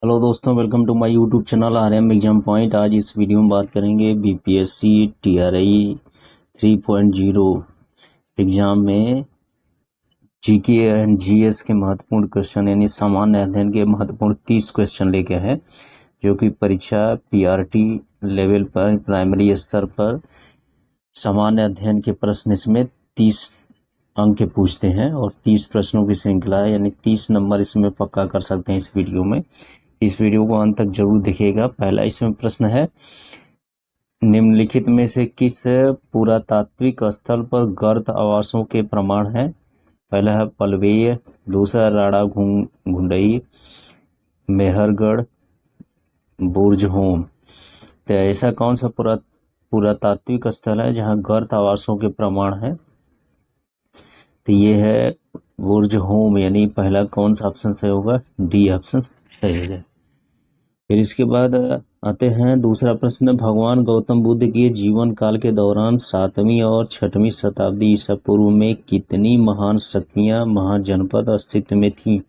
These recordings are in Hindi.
हेलो दोस्तों, welcome to my YouTube channel RM exam point. आज इस वीडियो में बात करेंगे बीपीएससी टीआरआई 3.0 एग्जाम में जीके एंड जीएस के महत्वपूर्ण क्वेश्चन यानी सामान्य अध्ययन के महत्वपूर्ण 30 क्वेश्चन लेके हैं, जो कि परीक्षा पीआरटी लेवल पर प्राइमरी स्तर पर सामान्य अध्ययन के प्रश्न इसमें 30 अंक के पूछते हैं और 30 प्रश्नों की श्रृंखला है, यानी 30 नंबर इसमें पक्का कर सकते हैं इस वीडियो में। इस वीडियो को अंत तक जरूर देखिएगा। पहला इसमें प्रश्न है, निम्नलिखित में से किस पुरातात्विक स्थल पर गर्त आवासों के प्रमाण हैं? पहला है पलवेय, दूसरा राड़ा घुंडई, मेहरगढ़, बुर्जहोम। तो ऐसा कौन सा पुरातात्विक स्थल है जहां गर्त आवासों के प्रमाण हैं? तो ये है बुर्जहोम, यानी पहला कौन सा ऑप्शन सही होगा? डी ऑप्शन सही हो जाए। फिर इसके बाद आते हैं दूसरा प्रश्न, भगवान गौतम बुद्ध के जीवन काल के दौरान 7वीं और 6वीं शताब्दी ईसा पूर्व में कितनी महान शक्तियां महाजनपद अस्तित्व में थीं?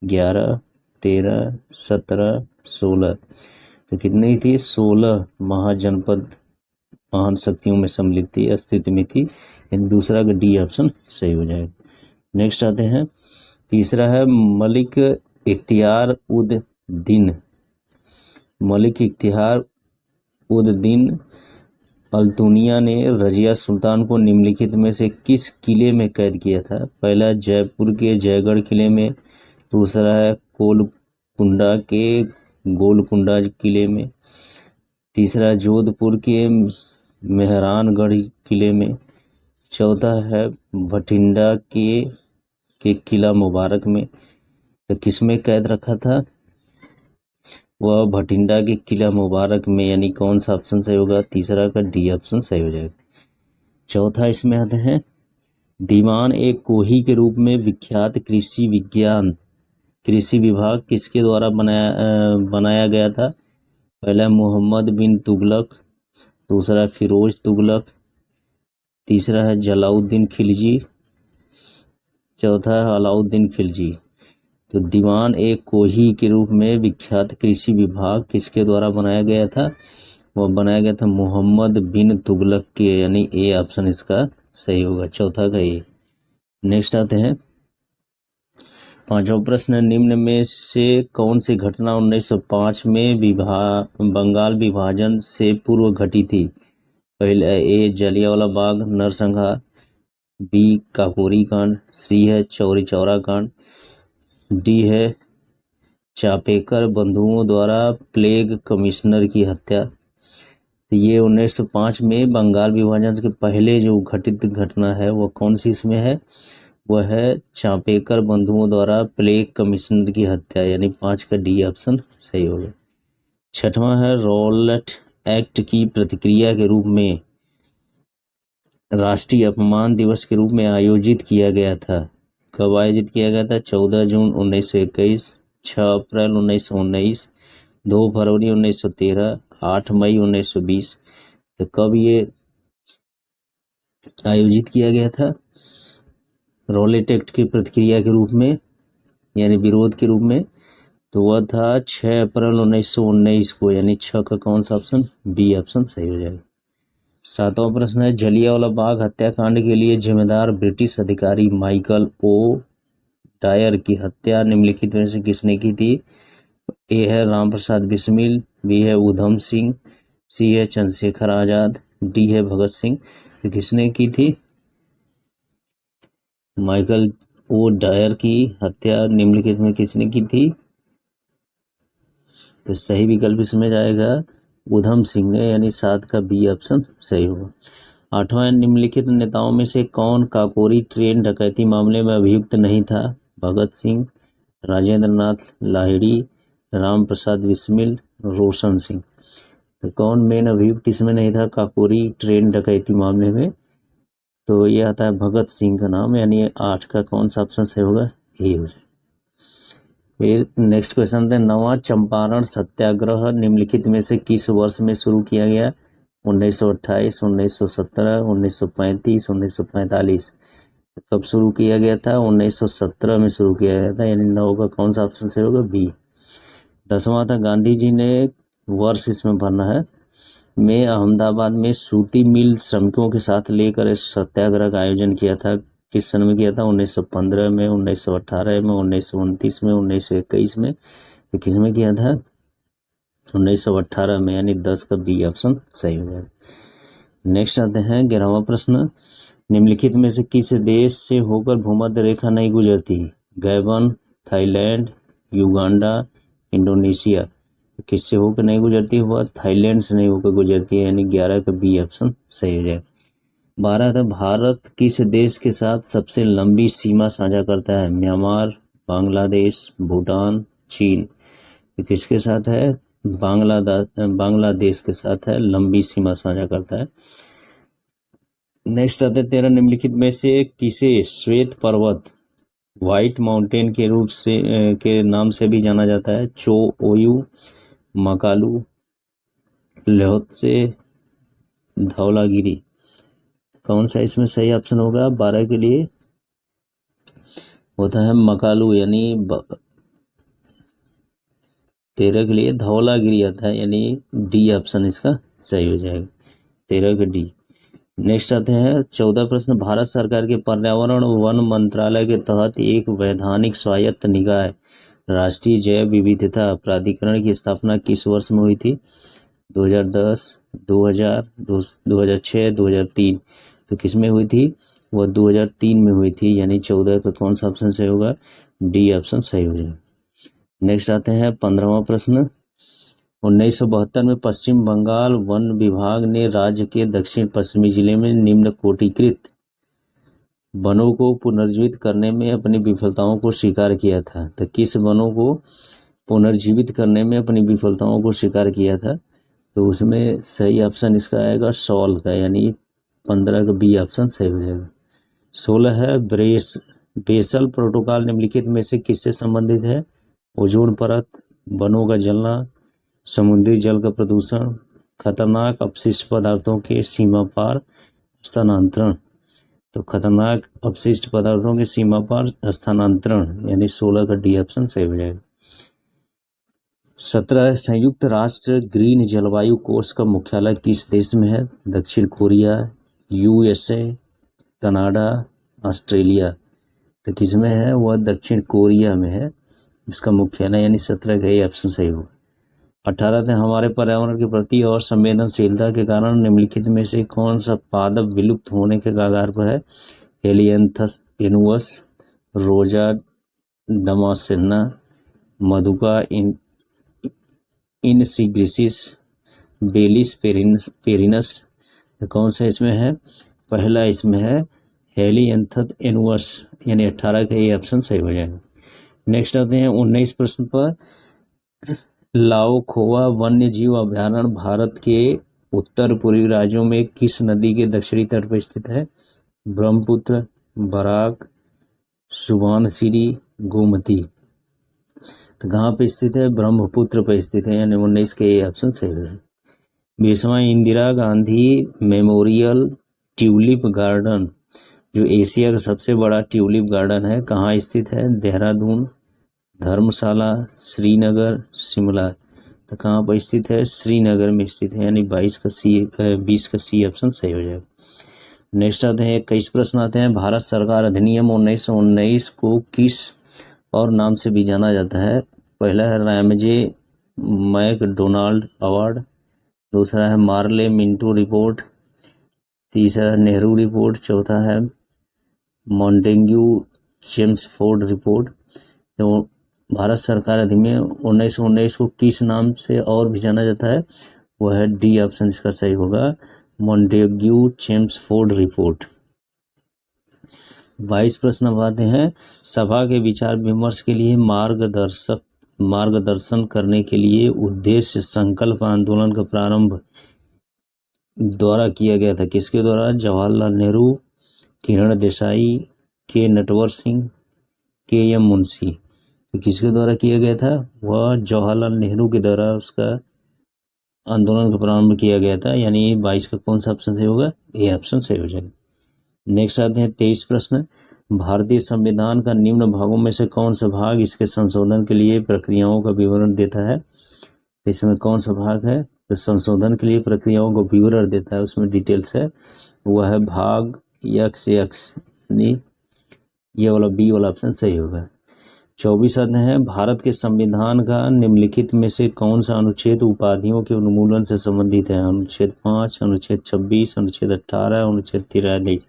11, 13, 17, 16। तो कितनी थी? 16 महाजनपद महान शक्तियों में सम्मिलित थी, अस्तित्व में थी, यानी दूसरा का डी ऑप्शन सही हो जाएगा। नेक्स्ट आते हैं, तीसरा है मलिक इख्तियार उद दीन। मलिक इख्तियार उद दीन अल्तुनिया ने रजिया सुल्तान को निम्नलिखित में से किस किले में कैद किया था? पहला जयपुर के जयगढ़ किले में, दूसरा है कोलकुंडा के गोलकुंडा किले में, तीसरा जोधपुर के मेहरानगढ़ किले में, चौथा है भटिंडा के किला मुबारक में। तो किसमें कैद रखा था? वह भटिंडा के किला मुबारक में, यानी कौन सा ऑप्शन सही होगा? तीसरा का डी ऑप्शन सही हो जाएगा। चौथा इसमें आते हैं, दीवान एक कोही के रूप में विख्यात कृषि विभाग किसके द्वारा बनाया गया था? पहला मोहम्मद बिन तुगलक, दूसरा फिरोज तुगलक, तीसरा है जलाउद्दीन खिलजी, चौथा है अलाउद्दीन खिलजी। तो दीवान एक कोही के रूप में विख्यात कृषि विभाग किसके द्वारा बनाया गया था? वह बनाया गया था मोहम्मद बिन तुगलक के, यानी ए ऑप्शन इसका सही होगा, चौथा का ए। नेक्स्ट आते हैं, पांचवा प्रश्न, निम्न में से कौन सी घटना 1905 में बंगाल विभाजन से पूर्व घटी थी? पहला ए जलियांवाला बाग नरसंहार, बी काकोरी कांड, सी है चौरी चौरा कांड, डी है चापेकर बंधुओं द्वारा प्लेग कमिश्नर की हत्या। तो ये 1905 में बंगाल विभाजन के पहले जो घटित घटना है वो कौन सी इसमें है? वह है चापेकर बंधुओं द्वारा प्लेग कमिश्नर की हत्या, यानी 5 का डी ऑप्शन सही होगा। छठवां है, रॉलेट एक्ट की प्रतिक्रिया के रूप में राष्ट्रीय अपमान दिवस के रूप में आयोजित किया गया था। कब आयोजित किया गया था? 14 जून 1921, 6 अप्रैल 1919, 2 फरवरी 1913, 8 मई 1920। तो कब ये आयोजित किया गया था रॉलेट एक्ट की प्रतिक्रिया के रूप में, यानी विरोध के रूप में? तो वह था 6 अप्रैल 1919 को, यानी 6 का कौन सा ऑप्शन? बी ऑप्शन सही हो जाएगा। सातवां प्रश्न है, जलियांवाला बाग हत्याकांड के लिए जिम्मेदार ब्रिटिश अधिकारी माइकल ओ डायर की हत्या निम्नलिखित में से किसने की थी? ए है राम प्रसाद बिस्मिल, बी है उधम सिंह, सी है चंद्रशेखर आजाद, डी है भगत सिंह। तो किसने की थी? माइकल ओ डायर की हत्या निम्नलिखित में किसने की थी? तो सही विकल्प इसमें जाएगा उधम सिंह ने, यानी 7 का बी ऑप्शन सही होगा। आठवां, निम्नलिखित नेताओं में से कौन काकोरी ट्रेन डकैती मामले में अभियुक्त नहीं था? भगत सिंह, राजेंद्र नाथ लाहिड़ी, राम प्रसाद बिस्मिल, रोशन सिंह। तो कौन मेन अभियुक्त इसमें नहीं था काकोरी ट्रेन डकैती मामले में? तो ये आता है भगत सिंह का नाम, यानी 8 का कौन सा ऑप्शन सही होगा? ए हो जाए। फिर नेक्स्ट क्वेश्चन है, नवा चंपारण सत्याग्रह निम्नलिखित में से किस वर्ष में शुरू किया गया? 1928, 1917, 1935, 1945। कब शुरू किया गया था? 1917 में शुरू किया गया था, यानी 9 का कौन सा ऑप्शन सही होगा? बी। 10वां था गांधी जी ने, वर्ष इसमें भरना है, में अहमदाबाद में सूती मिल श्रमिकों के साथ लेकर सत्याग्रह का आयोजन किया था। किस सन में किया था? 1915 में, 1918 में, 1929 में, 1921 में। तो किस में किया था? 1918 में, यानी 10 का बी ऑप्शन सही हो जाएगा। नेक्स्ट आते हैं 11वां प्रश्न, निम्नलिखित में से किस देश से होकर भूमध्य रेखा नहीं गुजरती? Gabon, Thailand, Uganda, Indonesia. तो किससे होकर नहीं गुजरती? वह थाईलैंड से नहीं होकर गुजरती है, यानी 11 का बी ऑप्शन सही हो जाएगा। 12 था, भारत किस देश के साथ सबसे लंबी सीमा साझा करता है? म्यांमार, बांग्लादेश, भूटान, चीन। तो किसके साथ है? बांग्लादेश के साथ है, लंबी सीमा साझा करता है। नेक्स्ट आते हैं 13, निम्नलिखित में से किसे श्वेत पर्वत, व्हाइट माउंटेन के रूप से के नाम से भी जाना जाता है? चो ओयू, मकालू, ल्होत्से, धौलागिरी। कौन सा इसमें सही ऑप्शन होगा 12 के लिए? होता है मकालू, यानी 13 के लिए धौलागिरी आता है, यानी डी ऑप्शन इसका सही हो जाएगा, 13 का डी। नेक्स्ट आते हैं 14 प्रश्न, भारत सरकार के पर्यावरण वन मंत्रालय के तहत एक वैधानिक स्वायत्त निकाय राष्ट्रीय जैव विविधता प्राधिकरण की स्थापना किस वर्ष में हुई थी? 2010, 2000, 2006, 2003। तो किस में हुई थी? वह 2003 में हुई थी, यानी 14 का कौन सा ऑप्शन सही होगा? डी ऑप्शन सही हो जाएगा। नेक्स्ट आते हैं 15वां प्रश्न, 1972 में पश्चिम बंगाल वन विभाग ने राज्य के दक्षिण पश्चिमी जिले में निम्न कोटिकृत वनों को पुनर्जीवित करने में अपनी विफलताओं को स्वीकार किया था। तो किस वनों को पुनर्जीवित करने में अपनी विफलताओं को स्वीकार किया था? तो उसमें सही ऑप्शन इसका आएगा सॉल का, यानी 15 का बी ऑप्शन सही हो जाएगा। 16 है बेसल प्रोटोकॉल निम्नलिखित में से किससे संबंधित है? ओजोन परत, वनों का जलना, समुद्री जल का प्रदूषण, खतरनाक अपशिष्ट पदार्थों के सीमा पार स्थानांतरण। तो खतरनाक अपशिष्ट पदार्थों के सीमा पार स्थानांतरण, यानी 16 का डी ऑप्शन सही हो जाएगा। 17 संयुक्त राष्ट्र ग्रीन जलवायु कोष का मुख्यालय किस देश में है? दक्षिण कोरिया, यूएसए, कनाडा, ऑस्ट्रेलिया। तो किस में है? वह दक्षिण कोरिया में है इसका मुख्यालय, यानी 17 का ये ऑप्शन सही होगा। 18 थे, हमारे पर्यावरण के प्रति और संवेदनशीलता के कारण निम्नलिखित में से कौन सा पादप विलुप्त होने के कगार पर है? हेलियंथस एनुअस, रोजा डमासेना, मधुका इनसिग्रिसिस, बेलिस पेरिनस। तो कौन सा इसमें है? पहला इसमें है हेलियंथस एनुअस, यानी 18 का ये ऑप्शन सही हो जाएगा। नेक्स्ट आते हैं 19 प्रश्न पर, लाओ खोवा वन्य जीव अभयारण्य भारत के उत्तर पूर्वी राज्यों में किस नदी के दक्षिणी तट पर स्थित है? ब्रह्मपुत्र, बराक, सुबनसिरी, गोमती। तो कहाँ पे स्थित है? ब्रह्मपुत्र पर स्थित है, यानी 19 के ये ऑप्शन सही है। 20वां Indira Gandhi memorial tulip garden, जो एशिया का सबसे बड़ा ट्यूलिप गार्डन है, कहाँ स्थित है? देहरादून, धर्मशाला, श्रीनगर, शिमला। तो कहाँ पर स्थित है? श्रीनगर में स्थित है, यानी 20 का सी ऑप्शन सही हो जाएगा। नेक्स्ट आते हैं 21 प्रश्न आते हैं, भारत सरकार अधिनियम 1919 को किस और नाम से भी जाना जाता है? पहला है रैमजे मैकडोनाल्ड अवार्ड, दूसरा है मार्ले मिंटो रिपोर्ट, तीसरा है नेहरू रिपोर्ट, चौथा है मॉन्टेग्यू चेम्सफोर्ड रिपोर्ट। तो भारत सरकार अधिनियम 1919 को किस नाम से और भी जाना जाता है? वह है डी ऑप्शन इसका सही होगा, मॉन्टेग्यू चेम्सफोर्ड रिपोर्ट। 22 प्रश्न अब आते हैं, सभा के विचार विमर्श के लिए मार्गदर्शन करने के लिए उद्देश्य संकल्प आंदोलन का प्रारंभ द्वारा किया गया था। किसके द्वारा? जवाहरलाल नेहरू, किरण देसाई, के नटवर सिंह, के एम मुंशी। तो किसके द्वारा किया गया था? वह जवाहरलाल नेहरू के द्वारा उसका आंदोलन का प्रारंभ किया गया था, यानी 22 का कौन सा ऑप्शन सही होगा? ए ऑप्शन सही हो जाएगा। नेक्स्ट आते हैं 23 प्रश्न। भारतीय संविधान का निम्न भागों में से कौन सा भाग इसके संशोधन के लिए प्रक्रियाओं का विवरण देता है? तो इसमें कौन सा भाग है जो संशोधन के लिए प्रक्रियाओं को विवरण देता है, उसमें डिटेल्स है, वह है भाग यक्स यानी ये वाला बी वाला ऑप्शन सही होगा। 24 आते हैं। भारत के संविधान का निम्नलिखित में से कौन सा अनुच्छेद उपाधियों के उन्मूलन से संबंधित है? अनुच्छेद 5, अनुच्छेद 26, अनुच्छेद 18, अनुच्छेद 43।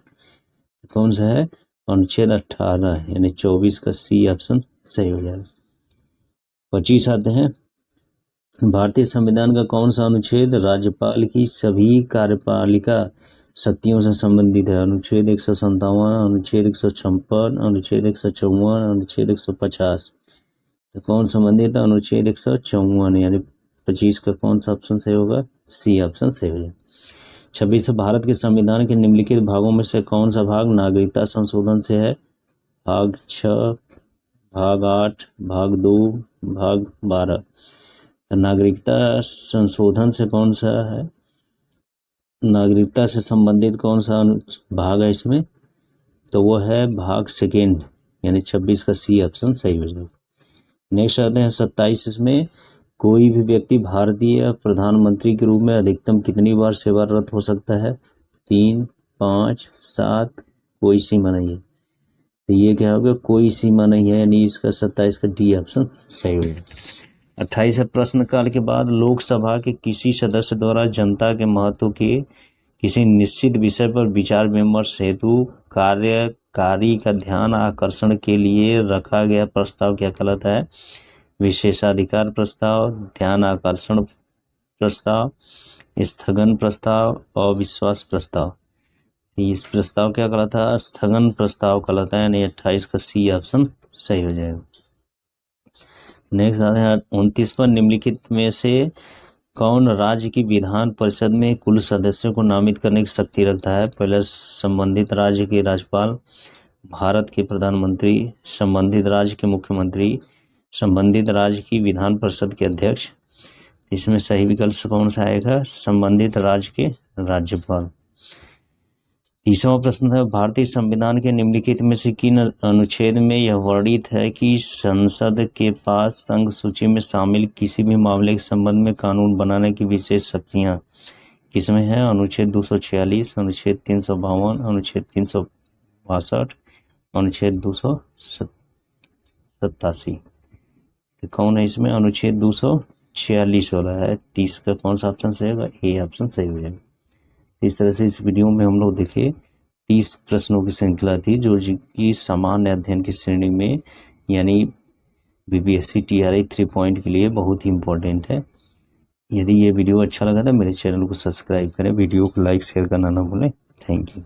कौन सा है? अनुच्छेद 18 यानी 24 का सी ऑप्शन सही हो जाएगा। 25 आते हैं। भारतीय संविधान का कौन सा अनुच्छेद राज्यपाल की सभी कार्यपालिका शक्तियों से संबंधित है? अनुच्छेद 157, अनुच्छेद 156, अनुच्छेद 154, अनुच्छेद 150। तो कौन संबंधित है? अनुच्छेद 154 यानी 25 का कौन सा ऑप्शन सही होगा? सी ऑप्शन सही हो जाएगा। 26 भारत के संविधान के निम्नलिखित भागों में से कौन सा भाग नागरिकता संशोधन से है? भाग 6, भाग 8, भाग 2, भाग 12। तो नागरिकता संशोधन से कौन सा है? नागरिकता से संबंधित कौन सा भाग है इसमें? तो वो है भाग 2 यानी 26 का सी ऑप्शन सही हो जाएगा। नेक्स्ट आते हैं 27। इसमें कोई भी व्यक्ति भारतीय प्रधानमंत्री के रूप में अधिकतम कितनी बार सेवारत हो सकता है? 3, 5, 7, कोई सीमा नहीं है। तो ये क्या होगा? कोई सीमा नहीं है यानी इसका 27 का डी ऑप्शन सही होगा। 28 प्रश्नकाल के बाद लोकसभा के किसी सदस्य द्वारा जनता के महत्व के किसी निश्चित विषय पर विचार विमर्श हेतु कार्यकारी का ध्यान आकर्षण के लिए रखा गया प्रस्ताव क्या कहलाता है? विशेषाधिकार प्रस्ताव, ध्यान आकर्षण प्रस्ताव, स्थगन प्रस्ताव और विश्वास प्रस्ताव। इस प्रस्ताव क्या कहलाता है? स्थगन प्रस्ताव कहलाता है यानी 28 का सी ऑप्शन सही हो जाएगा। नेक्स्ट आता है 29 पर। निम्नलिखित में से कौन राज्य की विधान परिषद में कुल सदस्यों को नामित करने की शक्ति रखता है? पहले संबंधित राज्य के राज्यपाल, भारत के प्रधानमंत्री, संबंधित राज्य के मुख्यमंत्री, संबंधित राज्य की विधान परिषद के अध्यक्ष। इसमें सही विकल्प कौन सा आएगा? संबंधित राज्य के राज्यपाल। 30वां प्रश्न है। भारतीय संविधान के निम्नलिखित में से किन अनुच्छेद में यह वर्णित है कि संसद के पास संघ सूची में शामिल किसी भी मामले के संबंध में कानून बनाने की विशेष शक्तियां किसमें है? अनुच्छेद 246, अनुच्छेद 352, अनुच्छेद 362, अनुच्छेद 287। तो कौन है इसमें? अनुच्छेद 246 वाला है। 30 का कौन सा ऑप्शन सही होगा? ए ऑप्शन सही हो जाएगा। इस तरह से इस वीडियो में हम लोग देखे 30 प्रश्नों की श्रृंखला थी जो कि सामान्य अध्ययन की श्रेणी में यानी बीपीएससी टीआरआई 3 पॉइंट के लिए बहुत ही इम्पोर्टेंट है। यदि ये वीडियो अच्छा लगा तो मेरे चैनल को सब्सक्राइब करें, वीडियो को लाइक शेयर करना ना भूलें। Thank you.